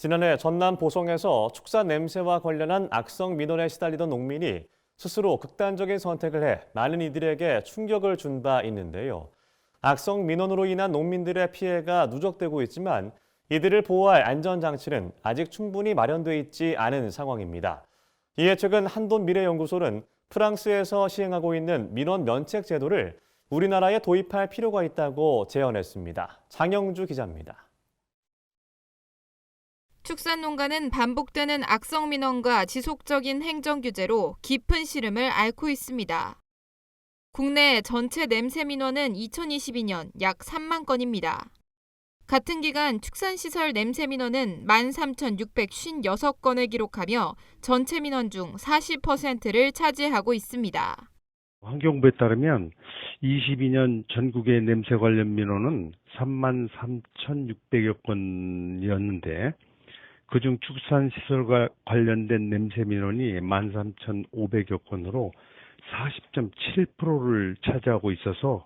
지난해 전남 보성에서 축사 냄새와 관련한 악성 민원에 시달리던 농민이 스스로 극단적인 선택을 해 많은 이들에게 충격을 준 바 있는데요. 악성 민원으로 인한 농민들의 피해가 누적되고 있지만 이들을 보호할 안전장치는 아직 충분히 마련돼 있지 않은 상황입니다. 이에 최근 한돈미래연구소는 프랑스에서 시행하고 있는 민원 면책 제도를 우리나라에 도입할 필요가 있다고 제언했습니다. 장영주 기자입니다. 축산농가는 반복되는 악성 민원과 지속적인 행정 규제로 깊은 시름을 앓고 있습니다. 국내 전체 냄새 민원은 2022년 약 3만 건입니다. 같은 기간 축산시설 냄새 민원은 13,656건을 기록하며 전체 민원 중 40%를 차지하고 있습니다. 환경부에 따르면 22년 전국의 냄새 관련 민원은 33,600여 건이었는데 그중 축산시설과 관련된 냄새 민원이 13,500여 건으로 40.7%를 차지하고 있어서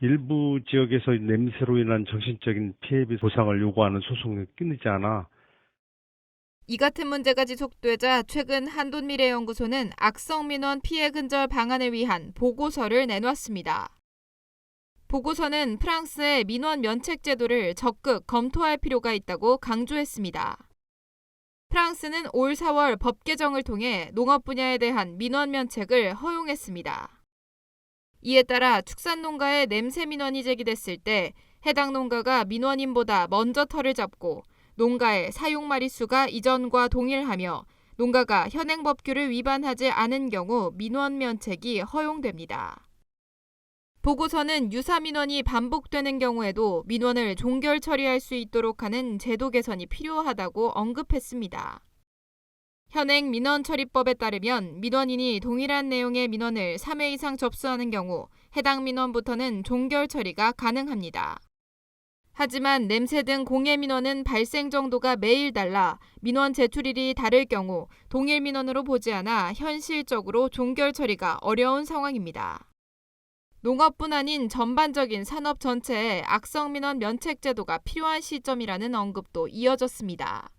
일부 지역에서 냄새로 인한 정신적인 피해비 보상을 요구하는 소송이 끊이지 않아 이 같은 문제가 지속되자 최근 한돈미래연구소는 악성 민원 피해 근절 방안을 위한 보고서를 내놨습니다. 보고서는 프랑스의 민원 면책 제도를 적극 검토할 필요가 있다고 강조했습니다. 프랑스는 올 4월 법 개정을 통해 농업 분야에 대한 민원 면책을 허용했습니다. 이에 따라 축산농가의 냄새 민원이 제기됐을 때 해당 농가가 민원인보다 먼저 털을 잡고 농가의 사용 마리수가 이전과 동일하며 농가가 현행 법규를 위반하지 않은 경우 민원 면책이 허용됩니다. 보고서는 유사 민원이 반복되는 경우에도 민원을 종결 처리할 수 있도록 하는 제도 개선이 필요하다고 언급했습니다. 현행 민원처리법에 따르면 민원인이 동일한 내용의 민원을 3회 이상 접수하는 경우 해당 민원부터는 종결 처리가 가능합니다. 하지만 냄새 등 공해 민원은 발생 정도가 매일 달라 민원 제출일이 다를 경우 동일 민원으로 보지 않아 현실적으로 종결 처리가 어려운 상황입니다. 농업뿐 아닌 전반적인 산업 전체에 악성 민원 면책 제도가 필요한 시점이라는 언급도 이어졌습니다.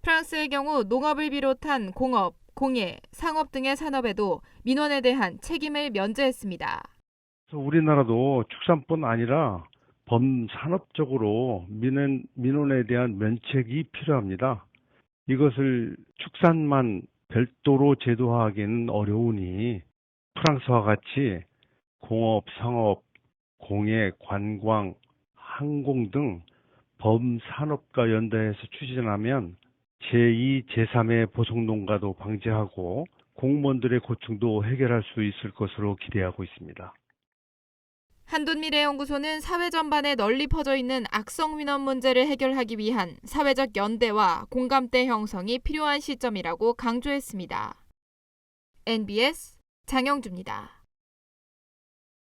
프랑스의 경우 농업을 비롯한 공업, 공예, 상업 등의 산업에도 민원에 대한 책임을 면제했습니다. 우리나라도 축산뿐 아니라 범산업적으로 민원에 대한 면책이 필요합니다. 이것을 축산만 별도로 제도화하기는 어려우니 프랑스와 같이 공업, 상업, 공예, 관광, 항공 등 범산업과 연대해서 추진하면 제2, 제3의 보성농가도 방지하고 공무원들의 고충도 해결할 수 있을 것으로 기대하고 있습니다. 한돈미래연구소는 사회 전반에 널리 퍼져 있는 악성 민원 문제를 해결하기 위한 사회적 연대와 공감대 형성이 필요한 시점이라고 강조했습니다. NBS 장영주입니다.